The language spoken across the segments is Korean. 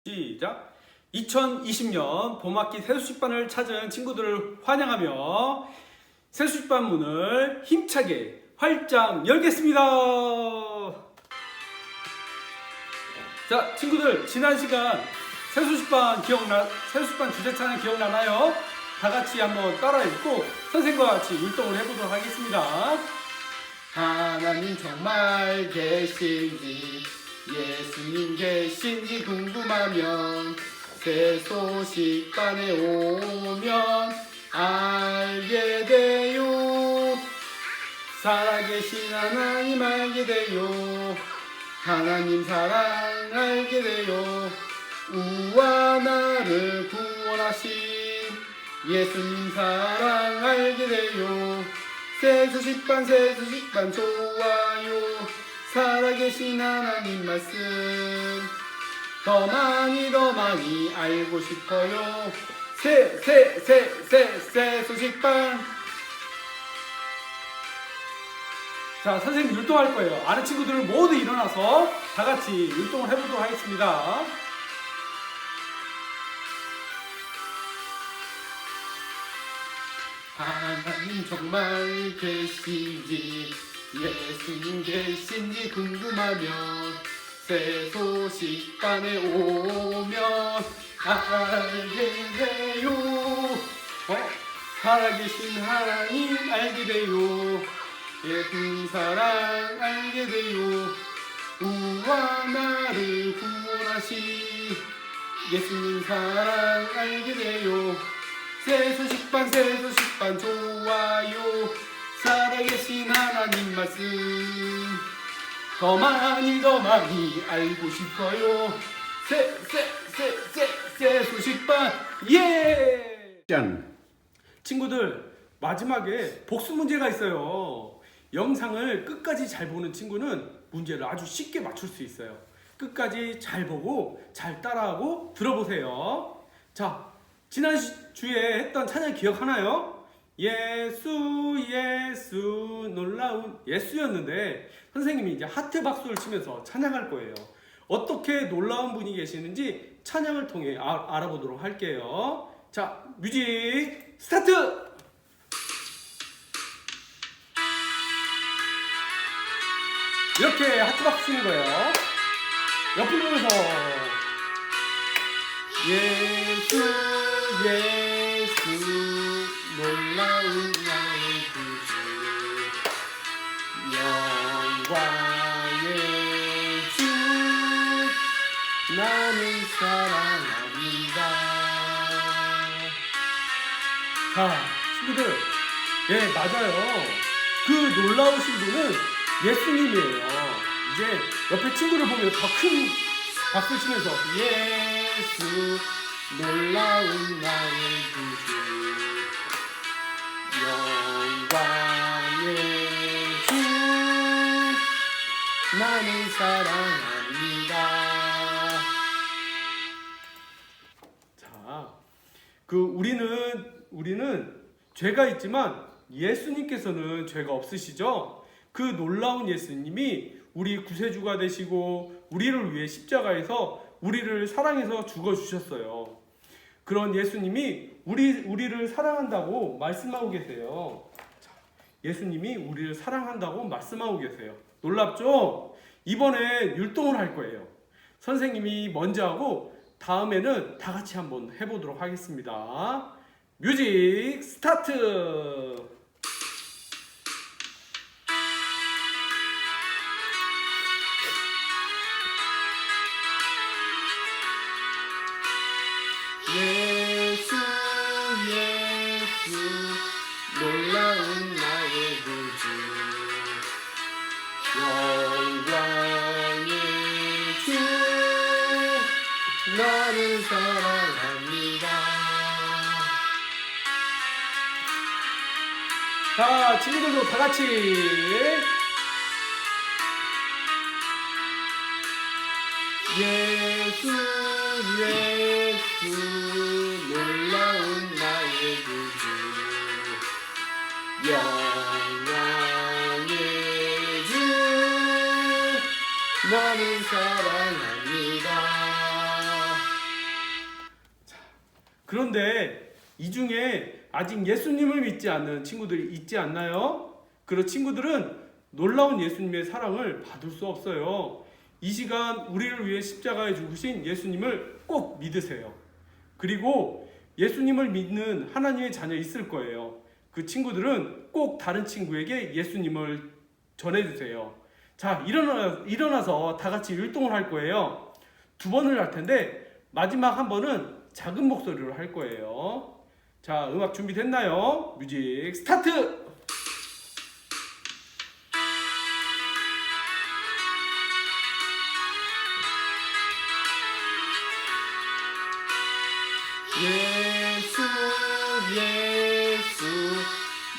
시작! 2020년 봄학기 세수식반을 찾은 친구들을 환영하며 세수식반 문을 힘차게 활짝 열겠습니다. 자, 친구들, 지난 시간 세수식반 세수식반 주제차는 기억나나요? 다 같이 한번 따라 읽고 선생님과 같이 율동을 해보도록 하겠습니다. 하나님 정말 계신지, 예수님 계신지 궁금하면 세소식반에 오면 알게 돼요. 살아계신 하나님 알게 돼요. 하나님 사랑 알게 돼요. 우와 나를 구원하신 예수님 사랑 알게 돼요. 세수식반 좋아요. 살아계신 하나님 말씀 더 많이 알고 싶어요. 세수식반. 자, 선생님 율동할 거예요. 아는 친구들은 모두 일어나서 다 같이 율동을 해보도록 하겠습니다. 하나님 정말 계신지, 예수님 계신지 궁금하면 세소식반에 오면 알게 돼요. 살아계신 하나님 알게 돼요. 예수님 사랑 알게 돼요. 우와 나를 구원하신 예수님 사랑 알게 돼요. 세수식반 좋아요. 살아계신 하나님 말씀 더 많이 알고 싶어요. 세수식반 예! 짠! 친구들, 마지막에 복습 문제가 있어요. 영상을 끝까지 잘 보는 친구는 문제를 아주 쉽게 맞출 수 있어요. 끝까지 잘 보고 잘 따라하고 들어보세요. 자, 지난 주에 했던 찬양 기억하나요? 예수 놀라운 예수였는데 선생님이 이제 하트 박수를 치면서 찬양할 거예요. 어떻게 놀라운 분이 계시는지 찬양을 통해 알아보도록 할게요. 자, 뮤직 스타트! 이렇게 하트 박수 치는 거예요. 옆을 보면서 예수 놀라운 나의 구주, 영광의 주 나는 사랑합니다. 자, 친구들, 예, 맞아요. 그 놀라우신 분은 예수님이에요. 이제 옆에 친구를 보면 더 큰 박수 치면서 예수 놀라운 나의 구주, 영광의 주 나는 사랑합니다. 자, 우리는 죄가 있지만 예수님께서는 죄가 없으시죠? 그 놀라운 예수님이 우리 구세주가 되시고 우리를 위해 십자가에서 우리를 사랑해서 죽어주셨어요. 그런 예수님이 우리를 사랑한다고 말씀하고 계세요. 예수님이 우리를 사랑한다고 말씀하고 계세요. 놀랍죠? 이번에 율동을 할 거예요. 선생님이 먼저 하고 다음에는 다 같이 한번 해보도록 하겠습니다. 뮤직 스타트! 예수 놀라운 나의 구주, 영광의 주 나를 사랑합니다. 자, 친구들도 다 같이 예수 놀라운 나의 구주, 영광의 주 나는 사랑합니다. 그런데 이 중에 아직 예수님을 믿지 않는 친구들이 있지 않나요? 그런 친구들은 놀라운 예수님의 사랑을 받을 수 없어요. 이 시간 우리를 위해 십자가에 죽으신 예수님을 꼭 믿으세요. 그리고 예수님을 믿는 하나님의 자녀 있을 거예요. 그 친구들은 꼭 다른 친구에게 예수님을 전해주세요. 자, 일어나서 다 같이 율동을 할 거예요. 2번을 할 텐데 마지막 한 번은 작은 목소리로 할 거예요. 자, 음악 준비됐나요? 뮤직 스타트! 예수 예수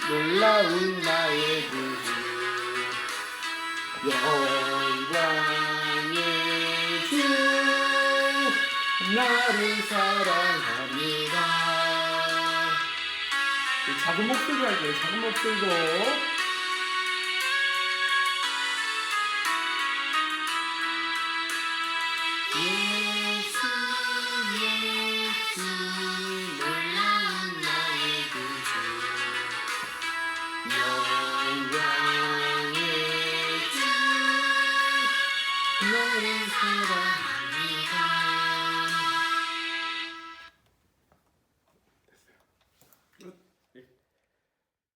놀라운 나의 구주 영광의 주 나를 사랑합니다. 작은 목소리로 할 거예요. 작은 목소리로. 예수 예수 놀라운 나의 구주 영광의 주 너를 사랑합니다.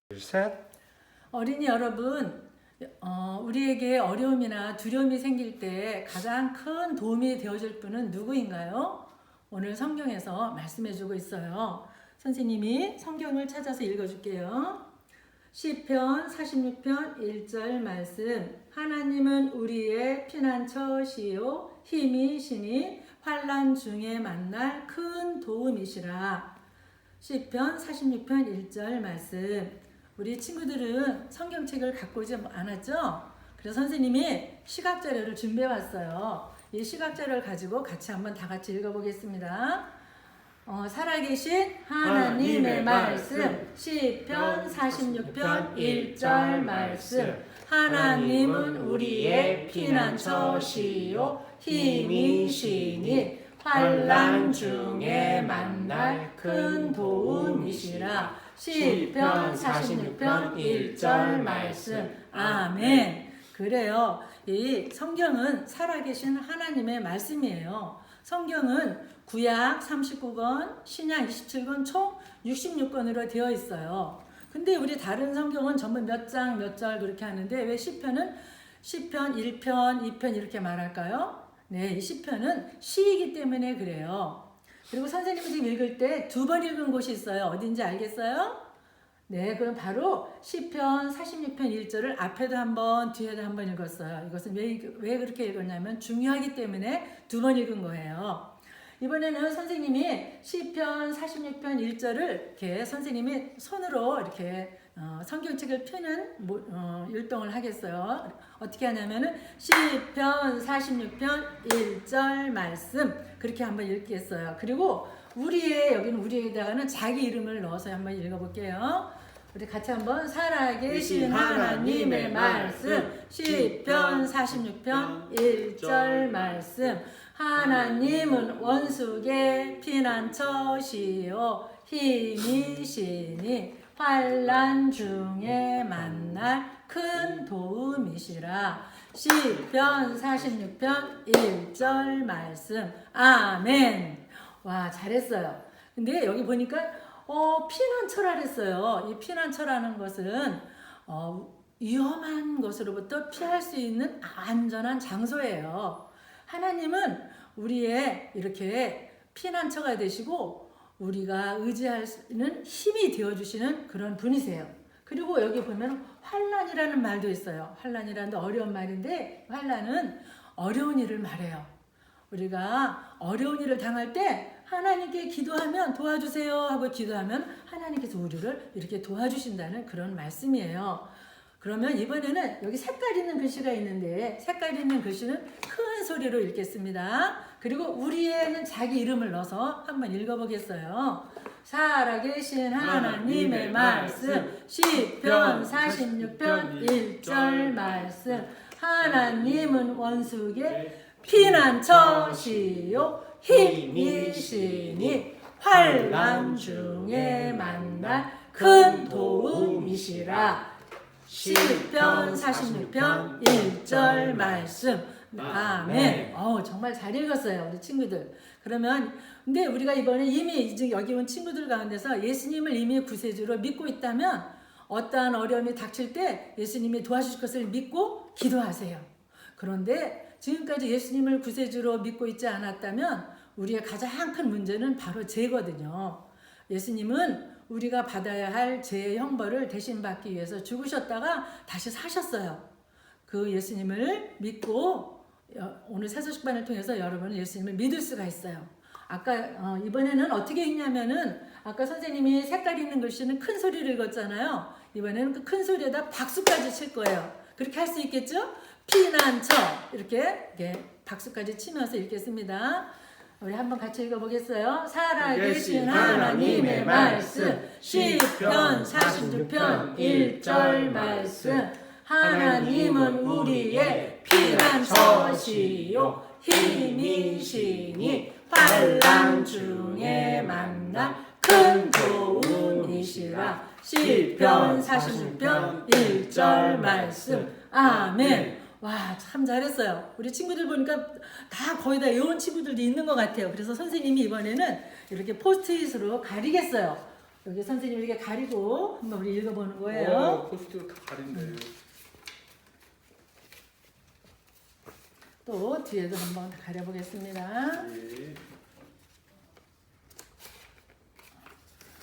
둘, 셋. 어린이 여러분, 우리에게 어려움이나 두려움이 생길 때 가장 큰 도움이 되어줄 분은 누구인가요? 오늘 성경에서 말씀해주고 있어요. 선생님이 성경을 찾아서 읽어줄게요. 시편 46편 1절 말씀. 하나님은 우리의 피난처시요 힘이시니 환난 중에 만날 큰 도움이시라. 시편 46편 1절 말씀. 우리 친구들은 성경책을 갖고 오지 않았죠? 그래서 선생님이 시각자료를 준비해 왔어요. 이 시각자료를 가지고 같이 한번 다 같이 읽어보겠습니다. 살아계신 하나님의 말씀, 시편 46편 1절 말씀. 하나님은 우리의 피난처시요 힘이시니 환난 중에 만날 큰 도움이시라. 시편 46편 1절 말씀. 아멘. 그래요. 이 성경은 살아계신 하나님의 말씀이에요. 성경은 구약 39권, 신약 27권, 총 66권으로 되어 있어요. 근데 우리 다른 성경은 전부 몇 장, 몇 절 그렇게 하는데 왜 시편은 시편 1편, 2편 이렇게 말할까요? 네, 이 시편은 시이기 때문에 그래요. 그리고 선생님이 지금 읽을 때 2번 읽은 곳이 있어요. 어딘지 알겠어요? 네, 그럼 바로 시편 46편 1절을 앞에도 한번 뒤에도 한번 읽었어요. 이것은 왜 그렇게 읽었냐면 중요하기 때문에 2번 읽은 거예요. 이번에는 선생님이 시편 46편 1절을 이렇게 선생님이 손으로 이렇게 성경책을 펴는 율동을 하겠어요. 어떻게 하냐면은 시편 46편 1절 말씀 그렇게 한번 읽겠어요. 그리고 여기는 우리에다가는 자기 이름을 넣어서 한번 읽어볼게요. 우리 같이 한번 살아계신 하나님의 말씀 시편 46편 1절 말씀. 하나님은 원수의 피난처시요 힘이시니 환난 중에 만날 큰 도움이시라. 시편 46편 1절 말씀. 아멘. 와, 잘했어요. 근데 여기 보니까 피난처라 그랬어요. 이 피난처라는 것은 위험한 것으로부터 피할 수 있는 안전한 장소예요. 하나님은 우리의 이렇게 피난처가 되시고 우리가 의지할 수 있는 힘이 되어주시는 그런 분이세요. 그리고 여기 보면 환난이라는 말도 있어요. 환난이라는 어려운 말인데 환난은 어려운 일을 말해요. 우리가 어려운 일을 당할 때 하나님께 기도하면 도와주세요 하고 기도하면 하나님께서 우리를 이렇게 도와주신다는 그런 말씀이에요. 그러면 이번에는 여기 색깔 있는 글씨가 있는데 색깔 있는 글씨는 큰 소리로 읽겠습니다. 그리고 우리에는 자기 이름을 넣어서 한번 읽어보겠어요. 살아계신 하나님의 말씀 시편 46편 1절 말씀. 하나님은 원수의 피난처시요 힘이시니 환란 중에 만날 큰 도움이시라. 시편 46편 1절 말씀. 아멘. 정말 잘 읽었어요, 우리 친구들. 그러면 근데 우리가 이번에 이미 이제 여기 온 친구들 가운데서 예수님을 이미 구세주로 믿고 있다면 어떠한 어려움이 닥칠 때 예수님이 도와주실 것을 믿고 기도하세요. 그런데 지금까지 예수님을 구세주로 믿고 있지 않았다면 우리의 가장 큰 문제는 바로 죄거든요. 예수님은 우리가 받아야 할 죄의 형벌을 대신 받기 위해서 죽으셨다가 다시 사셨어요. 그 예수님을 믿고 오늘 새소식반을 통해서 여러분은 예수님을 믿을 수가 있어요. 아까 이번에는 어떻게 읽냐면은 아까 선생님이 색깔 있는 글씨는 큰 소리를 읽었잖아요. 이번에는 그 큰 소리에다 박수까지 칠 거예요. 그렇게 할 수 있겠죠? 피난처 이렇게 박수까지 치면서 읽겠습니다. 우리 한번 같이 읽어보겠어요. 살아계신 하나님의 말씀 시편 46편 1절 말씀. 하나님은 우리의 피난처시요 힘이시니 환난 중에 만날 큰 도움이시라. 시편 46편 1절 말씀. 아멘. 와, 참 잘했어요. 우리 친구들 보니까 다 거의 다 외운 친구들도 있는 것 같아요. 그래서 선생님이 이번에는 이렇게 포스트잇으로 가리겠어요. 여기 선생님이 이렇게 가리고 한번 우리 읽어보는 거예요. 포스트가 다 가린데. 또 뒤에도 한번 가려보겠습니다. 예.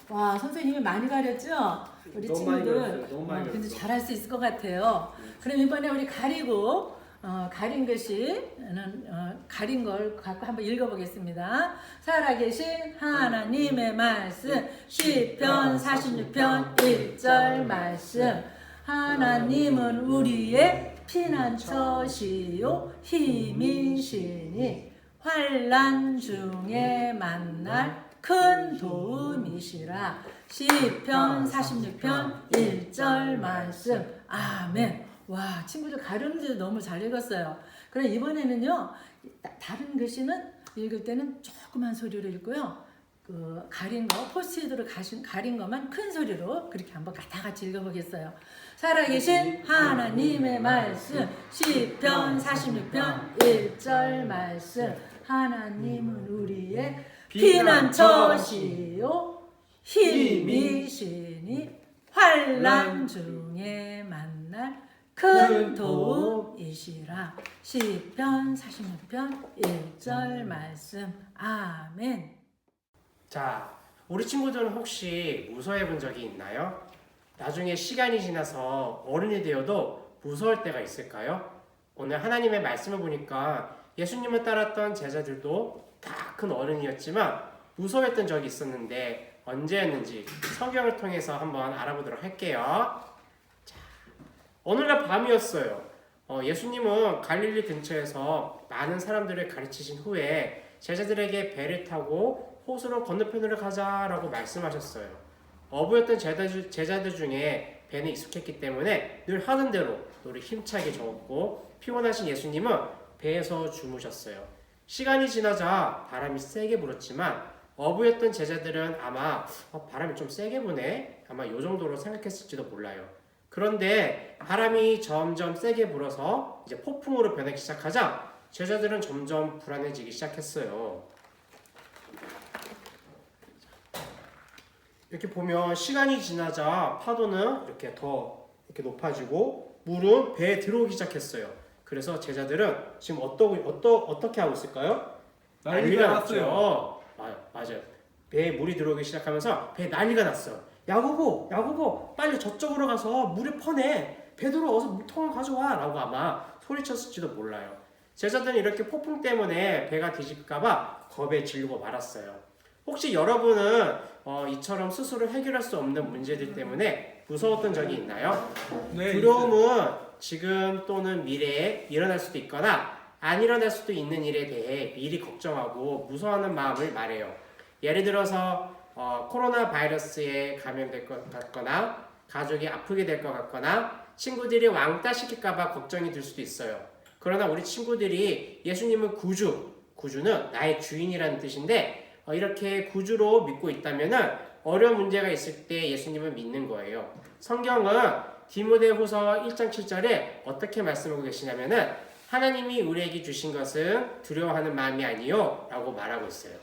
와, 선생님이 많이 가렸죠? 우리 너무 많이 친구들. 가렸어요. 너무 많이 근데 가렸어. 잘할 수 있을 것 같아요. 그럼 이번에 우리 가리고 가린 글씨는 가린 걸 갖고 한번 읽어보겠습니다. 살아계신 하나님의 말씀 시편 46편 1절 말씀. 하나님은 우리의 피난처시요 힘이시니 환난 중에 만날 큰 도움이시라. 시편 46편 1절 말씀. 아멘. 와, 친구들 가르는데도 너무 잘 읽었어요. 그럼 이번에는요, 다른 글씨는 읽을 때는 조그만 소리로 읽고요. 그 가린 거 포스트잇으로 가린 것만 큰 소리로 그렇게 한번 다 같이 읽어보겠어요. 살아계신 하나님의 말씀 시편 46편 1절 말씀. 하나님은 우리의 피난처시요 힘이시니 환난 중에 만날 큰 도움이시라. 시편 46편 1절 말씀. 아멘. 자, 우리 친구들은 혹시 무서워해 본 적이 있나요? 나중에 시간이 지나서 어른이 되어도 무서울 때가 있을까요? 오늘 하나님의 말씀을 보니까 예수님을 따랐던 제자들도 다 큰 어른이었지만 무서워했던 적이 있었는데 언제였는지 성경을 통해서 한번 알아보도록 할게요. 자, 어느날 밤이었어요. 예수님은 갈릴리 근처에서 많은 사람들을 가르치신 후에 제자들에게 배를 타고 호수로 건너편으로 가자라고 말씀하셨어요. 어부였던 제자들 중에 배는 익숙했기 때문에 늘 하는 대로 노를 힘차게 저었고 피곤하신 예수님은 배에서 주무셨어요. 시간이 지나자 바람이 세게 불었지만 어부였던 제자들은 아마 바람이 좀 세게 부네? 아마 이 정도로 생각했을지도 몰라요. 그런데 바람이 점점 세게 불어서 이제 폭풍으로 변하기 시작하자 제자들은 점점 불안해지기 시작했어요. 이렇게 보면 시간이 지나자 파도는 이렇게 더 이렇게 높아지고 물은 배에 들어오기 시작했어요. 그래서 제자들은 지금 어떻게 하고 있을까요? 난리가 났죠. 맞아요. 배에 물이 들어오기 시작하면서 배에 난리가 났어요. 야고보, 빨리 저쪽으로 가서 물을 퍼내. 베드로 어서 물통을 가져와 라고 아마 소리쳤을지도 몰라요. 제자들은 이렇게 폭풍 때문에 배가 뒤집을까봐 겁에 질리고 말았어요. 혹시 여러분은 이처럼 스스로 해결할 수 없는 문제들 때문에 무서웠던 적이 있나요? 네, 두려움은 지금 또는 미래에 일어날 수도 있거나 안 일어날 수도 있는 일에 대해 미리 걱정하고 무서워하는 마음을 말해요. 예를 들어서 코로나 바이러스에 감염될 것 같거나 가족이 아프게 될 것 같거나 친구들이 왕따 시킬까봐 걱정이 들 수도 있어요. 그러나 우리 친구들이 예수님은 구주는 나의 주인이라는 뜻인데 이렇게 구주로 믿고 있다면은 어려운 문제가 있을 때 예수님을 믿는 거예요. 성경은 디모데후서 1장 7절에 어떻게 말씀하고 계시냐면은 하나님이 우리에게 주신 것은 두려워하는 마음이 아니요 라고 말하고 있어요.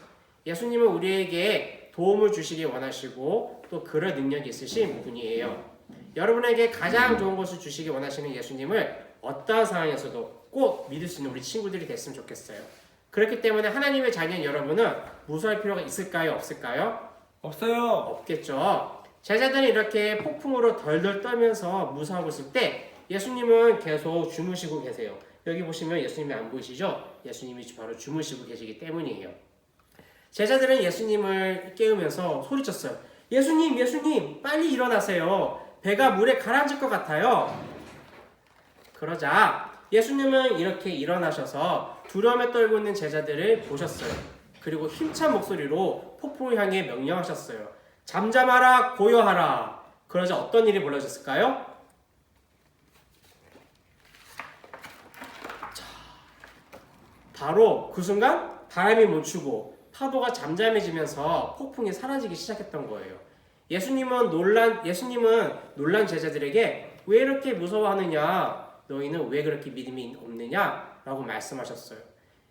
예수님은 우리에게 도움을 주시기 원하시고 또 그럴 능력이 있으신 분이에요. 여러분에게 가장 좋은 것을 주시기 원하시는 예수님을 어떠한 상황에서도 꼭 믿을 수 있는 우리 친구들이 됐으면 좋겠어요. 그렇기 때문에 하나님의 자녀인 여러분은 무서워할 필요가 있을까요? 없을까요? 없어요. 없겠죠. 제자들이 이렇게 폭풍으로 덜덜 떨면서 무서워하고 있을 때 예수님은 계속 주무시고 계세요. 여기 보시면 예수님이 안 보이시죠? 예수님이 바로 주무시고 계시기 때문이에요. 제자들은 예수님을 깨우면서 소리쳤어요. 예수님, 예수님, 빨리 일어나세요. 배가 물에 가라앉을 것 같아요. 그러자 예수님은 이렇게 일어나셔서 두려움에 떨고 있는 제자들을 보셨어요. 그리고 힘찬 목소리로 폭풍을 향해 명령하셨어요. 잠잠하라, 고요하라. 그러자 어떤 일이 벌어졌을까요? 바로 그 순간 바람이 멈추고 파도가 잠잠해지면서 폭풍이 사라지기 시작했던 거예요. 예수님은 놀란 제자들에게 왜 이렇게 무서워하느냐? 너희는 왜 그렇게 믿음이 없느냐? 라고 말씀하셨어요.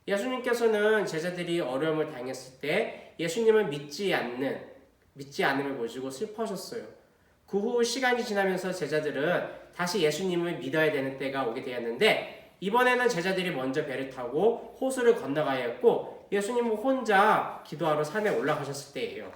예수님께서는 제자들이 어려움을 당했을 때 예수님을 믿지 않음을 보시고 슬퍼하셨어요. 그 후 시간이 지나면서 제자들은 다시 예수님을 믿어야 되는 때가 오게 되었는데 이번에는 제자들이 먼저 배를 타고 호수를 건너가야 했고 예수님은 혼자 기도하러 산에 올라가셨을 때예요.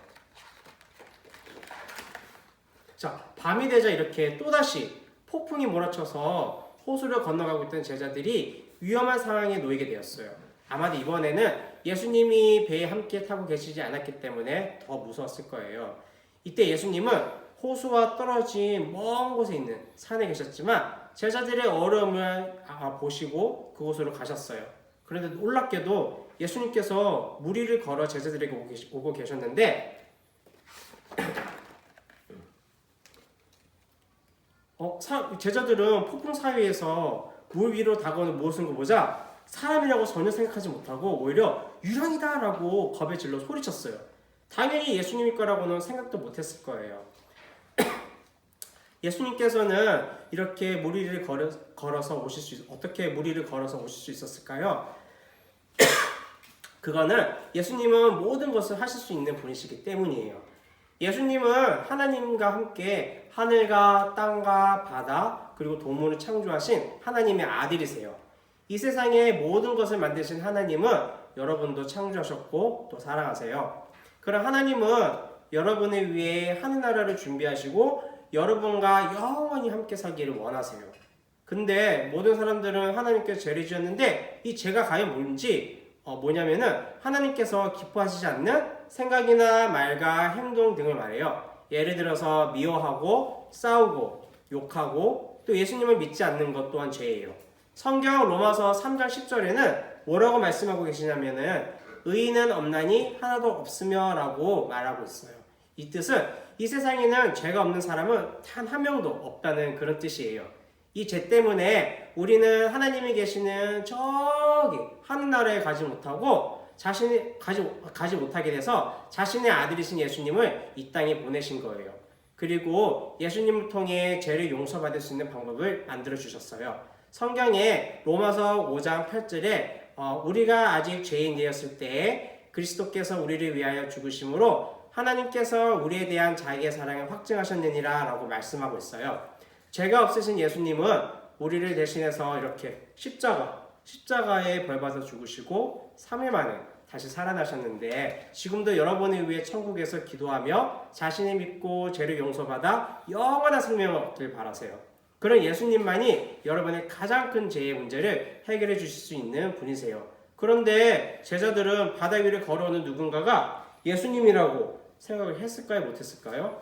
자, 밤이 되자 이렇게 또다시 폭풍이 몰아쳐서 호수를 건너가고 있던 제자들이 위험한 상황에 놓이게 되었어요. 아마도 이번에는 예수님이 배에 함께 타고 계시지 않았기 때문에 더 무서웠을 거예요. 이때 예수님은 호수와 떨어진 먼 곳에 있는 산에 계셨지만 제자들의 어려움을 보시고 그곳으로 가셨어요. 그런데 놀랍게도 예수님께서 물 위를 걸어 제자들에게 오고 계셨는데 제자들은 폭풍 사이에서 물 위로 다가오는 무엇인 걸 보자 사람이라고 전혀 생각하지 못하고 오히려 유령이다 라고 겁에 질러 소리쳤어요. 당연히 예수님일 거라고는 생각도 못했을 거예요. 예수님께서는 이렇게 물 위를 걸어서 어떻게 물 위를 걸어서 오실 수 있었을까요? 그거는 예수님은 모든 것을 하실 수 있는 분이시기 때문이에요. 예수님은 하나님과 함께 하늘과 땅과 바다 그리고 동물을 창조하신 하나님의 아들이세요. 이 세상의 모든 것을 만드신 하나님은 여러분도 창조하셨고 또 사랑하세요. 그럼 하나님은 여러분을 위해 하늘나라를 준비하시고 여러분과 영원히 함께 살기를 원하세요. 근데 모든 사람들은 하나님께서 죄를 지었는데 이 죄가 과연 뭐냐면은 하나님께서 기뻐하시지 않는 생각이나 말과 행동 등을 말해요. 예를 들어서 미워하고 싸우고 욕하고 또 예수님을 믿지 않는 것 또한 죄예요. 성경 로마서 3장 10절에는 뭐라고 말씀하고 계시냐면은 의인은 없나니 하나도 없으며 라고 말하고 있어요. 이 뜻은 이 세상에는 죄가 없는 사람은 단 한 명도 없다는 그런 뜻이에요. 이 죄 때문에 우리는 하나님이 계시는 저기 하늘나라에 가지 못하고 자신이 가지 못하게 돼서 자신의 아들이신 예수님을 이 땅에 보내신 거예요. 그리고 예수님을 통해 죄를 용서받을 수 있는 방법을 만들어 주셨어요. 성경에 로마서 5장 8절에 우리가 아직 죄인 되었을 때 그리스도께서 우리를 위하여 죽으심으로 하나님께서 우리에 대한 자기의 사랑을 확증하셨느니라 라고 말씀하고 있어요. 죄가 없으신 예수님은 우리를 대신해서 이렇게 십자가에 벌받아 죽으시고 3일 만에 다시 살아나셨는데 지금도 여러분을 위해 천국에서 기도하며 자신을 믿고 죄를 용서받아 영원한 생명을 얻길 바라세요. 그런 예수님만이 여러분의 가장 큰 죄의 문제를 해결해 주실 수 있는 분이세요. 그런데 제자들은 바다 위를 걸어오는 누군가가 예수님이라고 생각을 했을까요? 못했을까요?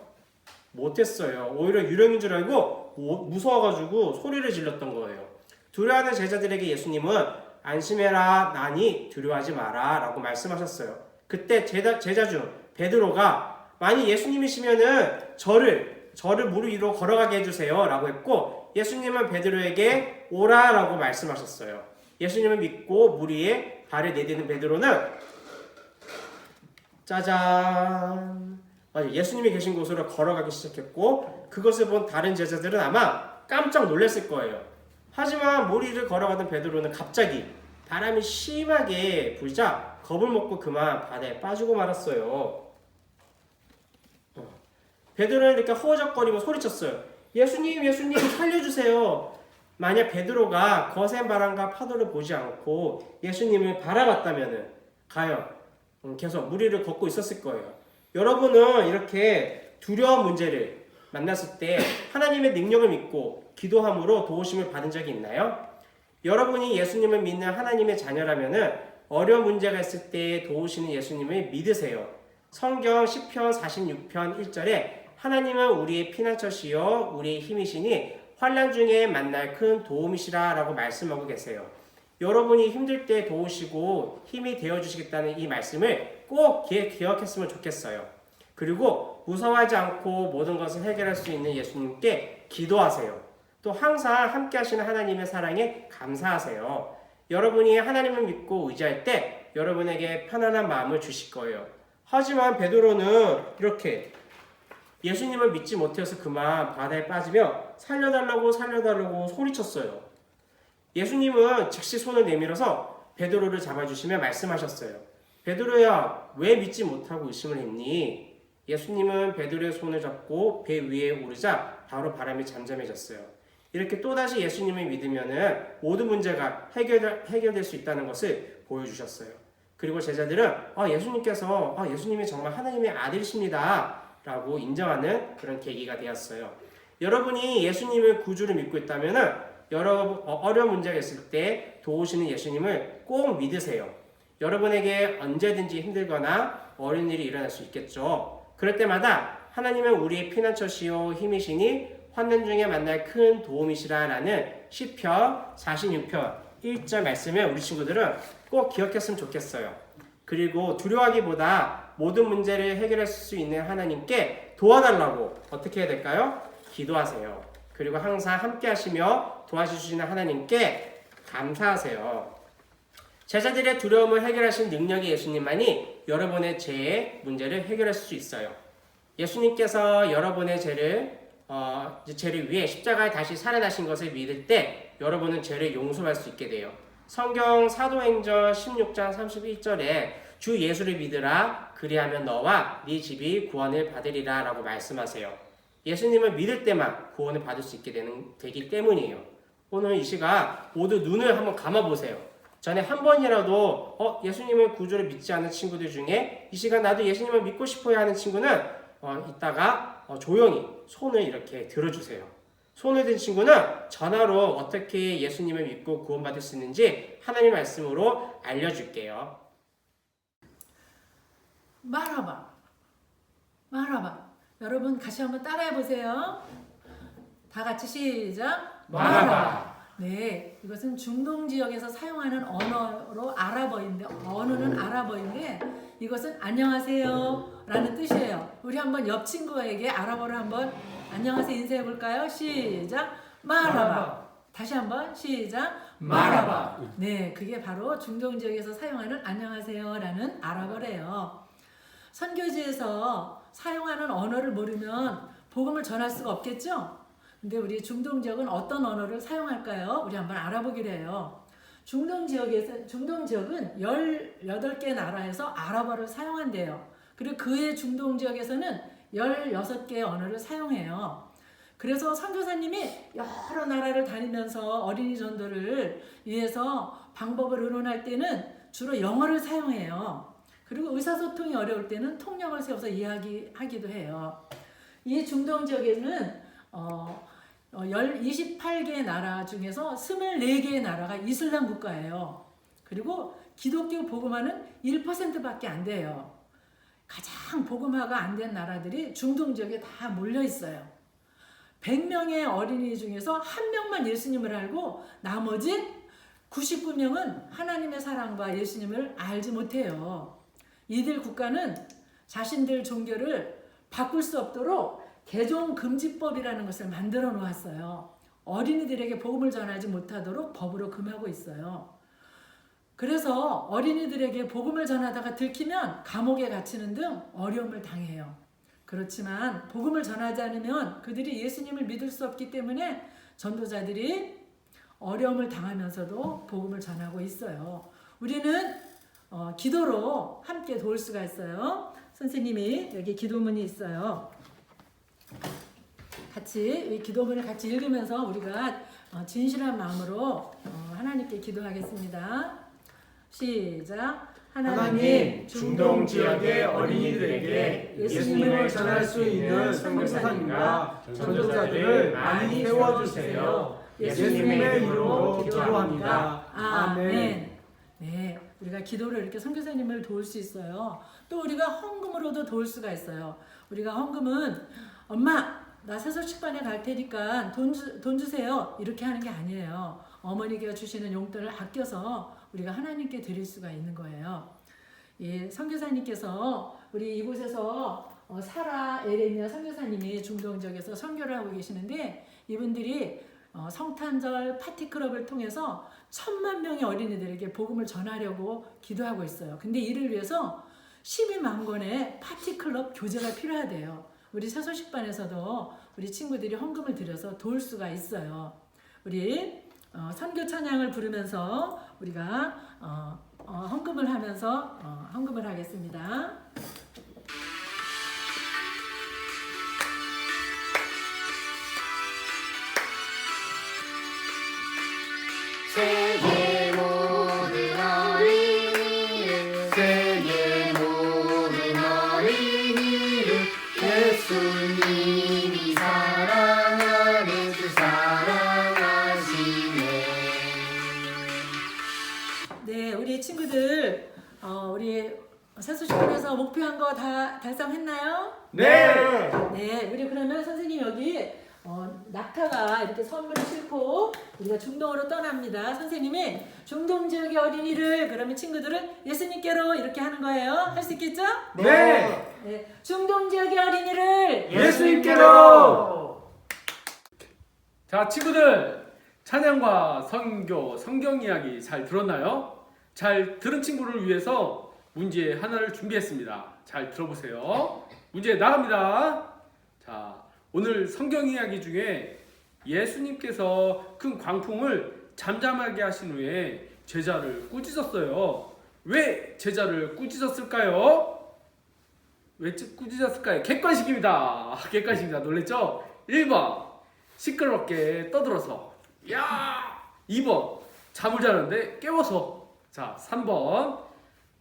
못했어요. 오히려 유령인 줄 알고 무서워가지고 소리를 질렀던 거예요. 두려워하는 제자들에게 예수님은 안심해라 나니 두려워하지 마라 라고 말씀하셨어요. 그때 제자 중 베드로가 만약 예수님이시면은 저를 물 위로 걸어가게 해주세요 라고 했고 예수님은 베드로에게 오라 라고 말씀하셨어요. 예수님을 믿고 물 위에 발을 내딛는 베드로는 짜잔. 맞아, 예수님이 계신 곳으로 걸어가기 시작했고 그것을 본 다른 제자들은 아마 깜짝 놀랐을 거예요. 하지만 모리를 걸어가던 베드로는 갑자기 바람이 심하게 불자 겁을 먹고 그만 바다에 빠지고 말았어요. 베드로는 이렇게 허우적거리며 소리쳤어요. 예수님, 예수님 살려주세요. 만약 베드로가 거센 바람과 파도를 보지 않고 예수님을 바라봤다면 과연 계속 물 위를 걷고 있었을 거예요. 여러분은 이렇게 두려운 문제를 만났을 때 하나님의 능력을 믿고 기도함으로 도우심을 받은 적이 있나요? 여러분이 예수님을 믿는 하나님의 자녀라면 어려운 문제가 있을 때 도우시는 예수님을 믿으세요. 성경 시편 46편 1절에 하나님은 우리의 피난처시요 우리의 힘이시니 환난 중에 만날 큰 도움이시라 라고 말씀하고 계세요. 여러분이 힘들 때 도우시고 힘이 되어주시겠다는 이 말씀을 꼭 기억했으면 좋겠어요. 그리고 무서워하지 않고 모든 것을 해결할 수 있는 예수님께 기도하세요. 또 항상 함께 하시는 하나님의 사랑에 감사하세요. 여러분이 하나님을 믿고 의지할 때 여러분에게 편안한 마음을 주실 거예요. 하지만 베드로는 이렇게 예수님을 믿지 못해서 그만 바다에 빠지며 살려달라고 소리쳤어요. 예수님은 즉시 손을 내밀어서 베드로를 잡아주시며 말씀하셨어요. 베드로야, 왜 믿지 못하고 의심을 했니? 예수님은 베드로의 손을 잡고 배 위에 오르자 바로 바람이 잠잠해졌어요. 이렇게 또다시 예수님을 믿으면 모든 문제가 해결될 수 있다는 것을 보여주셨어요. 그리고 제자들은 예수님께서 예수님이 정말 하나님의 아들이십니다 라고 인정하는 그런 계기가 되었어요. 여러분이 예수님을 구주를 믿고 있다면 어려운 문제가 있을 때 도우시는 예수님을 꼭 믿으세요. 여러분에게 언제든지 힘들거나 어려운 일이 일어날 수 있겠죠. 그럴 때마다 하나님은 우리의 피난처시요 힘이시니 환난 중에 만날 큰 도움이시라 라는 시편 46편 1절 말씀을 우리 친구들은 꼭 기억했으면 좋겠어요. 그리고 두려워하기보다 모든 문제를 해결할 수 있는 하나님께 도와달라고 어떻게 해야 될까요? 기도하세요. 그리고 항상 함께 하시며 도와주시는 하나님께 감사하세요. 제자들의 두려움을 해결하신 능력의 예수님만이 여러분의 죄의 문제를 해결할 수 있어요. 예수님께서 여러분의 죄를 위해 십자가에 다시 살아나신 것을 믿을 때 여러분은 죄를 용서할 수 있게 돼요. 성경 사도행전 16장 31절에 주 예수를 믿으라 그리하면 너와 네 집이 구원을 받으리라 라고 말씀하세요. 예수님을 믿을 때만 구원을 받을 수 있게 되기 때문이에요. 오늘 이 시간 모두 눈을 한번 감아보세요. 전에 한 번이라도 예수님을 구주를 믿지 않는 친구들 중에 이 시간 나도 예수님을 믿고 싶어야 하는 친구는 이따가 조용히 손을 이렇게 들어주세요. 손을 든 친구는 전화로 어떻게 예수님을 믿고 구원받을 수 있는지 하나님 말씀으로 알려줄게요. 말아봐. 여러분 같이 한번 따라해 보세요. 다 같이 시작. 말아봐. 네, 이것은 중동 지역에서 사용하는 언어로 아랍어인데 이것은 안녕하세요 라는 뜻이에요. 우리 한번 옆 친구에게 아랍어로 한번 안녕하세요 인사해 볼까요? 시작. 말아봐. 다시 한번 시작. 말아봐. 네, 그게 바로 중동 지역에서 사용하는 안녕하세요 라는 아랍어래요. 선교지에서 사용하는 언어를 모르면 복음을 전할 수가 없겠죠? 근데 우리 중동 지역은 어떤 언어를 사용할까요? 우리 한번 알아보기로 해요. 중동 지역은 18개 나라에서 아랍어를 사용한대요. 그리고 그의 중동 지역에서는 16개의 언어를 사용해요. 그래서 선교사님이 여러 나라를 다니면서 어린이 전도를 위해서 방법을 의논할 때는 주로 영어를 사용해요. 그리고 의사소통이 어려울 때는 통역을 세워서 이야기하기도 해요. 이 중동 지역에는 28개의 나라 중에서 24개의 나라가 이슬람 국가예요. 그리고 기독교 복음화는 1%밖에 안 돼요. 가장 복음화가 안 된 나라들이 중동 지역에 다 몰려 있어요. 100명의 어린이 중에서 1명만 예수님을 알고 나머지 99명은 하나님의 사랑과 예수님을 알지 못해요. 이들 국가는 자신들 종교를 바꿀 수 없도록 개종금지법이라는 것을 만들어 놓았어요. 어린이들에게 복음을 전하지 못하도록 법으로 금하고 있어요. 그래서 어린이들에게 복음을 전하다가 들키면 감옥에 갇히는 등 어려움을 당해요. 그렇지만 복음을 전하지 않으면 그들이 예수님을 믿을 수 없기 때문에 전도자들이 어려움을 당하면서도 복음을 전하고 있어요. 우리는 기도로 함께 도울 수가 있어요. 선생님이 여기 기도문이 있어요. 같이 이 기도문을 같이 읽으면서 우리가 진실한 마음으로 하나님께 기도하겠습니다. 시작. 하나님, 중동 지역의 어린이들에게 예수님을 전할 수 있는 선교사님과 전도자들을 많이 세워주세요. 예수님의 이름으로 기도합니다. 아멘. 네, 우리가 기도로 이렇게 선교사님을 도울 수 있어요. 또 우리가 헌금으로도 도울 수가 있어요. 우리가 헌금은 엄마 나 세소식반에 갈 테니까 돈 주세요 이렇게 하는 게 아니에요. 어머니가 주시는 용돈을 아껴서 우리가 하나님께 드릴 수가 있는 거예요. 예, 선교사님께서 우리 이곳에서 사라 에레미야 선교사님이 중동 지역에서 선교를 하고 계시는데 이분들이 성탄절 파티클럽을 통해서 1000만 명의 어린이들에게 복음을 전하려고 기도하고 있어요. 근데 이를 위해서 12만 권의 파티클럽 교재가 필요하대요. 우리 새소식반에서도 우리 친구들이 헌금을 들여서 도울 수가 있어요. 우리 선교 찬양을 부르면서 우리가 헌금을 하면서 헌금을 하겠습니다. 세계 모든 어린이를 세계 모든 어린이를 예수님이 사랑하는 그 사랑하시네. 네, 우리 친구들 우리 새소식반에서 목표한 거 다 달성했나요? 네. 네, 우리 그러면 선생님 여기 낙타가 이렇게 선물을 싣고 우리가 중동으로 떠납니다. 선생님이 중동 지역의 어린이를 그러면 친구들은 예수님께로 이렇게 하는 거예요. 할 수 있겠죠? 네. 네, 중동 지역의 어린이를 예수님께로. 자, 친구들 찬양과 선교, 성경 이야기 잘 들었나요? 잘 들은 친구를 위해서 문제 하나를 준비했습니다. 잘 들어보세요. 문제 나갑니다. 자, 오늘 성경 이야기 중에 예수님께서 큰 광풍을 잠잠하게 하신 후에 제자를 꾸짖었어요. 왜 제자를 꾸짖었을까요? 왜 꾸짖었을까요? 객관식입니다. 객관식입니다. 놀랬죠? 1번 시끄럽게 떠들어서, 야! 2번 잠을 자는데 깨워서, 자 3번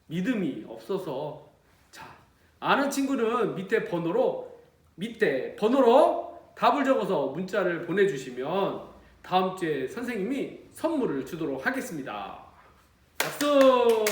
믿음이 없어서. 자, 아는 친구는 밑에 번호로 답을 적어서 문자를 보내주시면 다음 주에 선생님이 선물을 주도록 하겠습니다. 박수!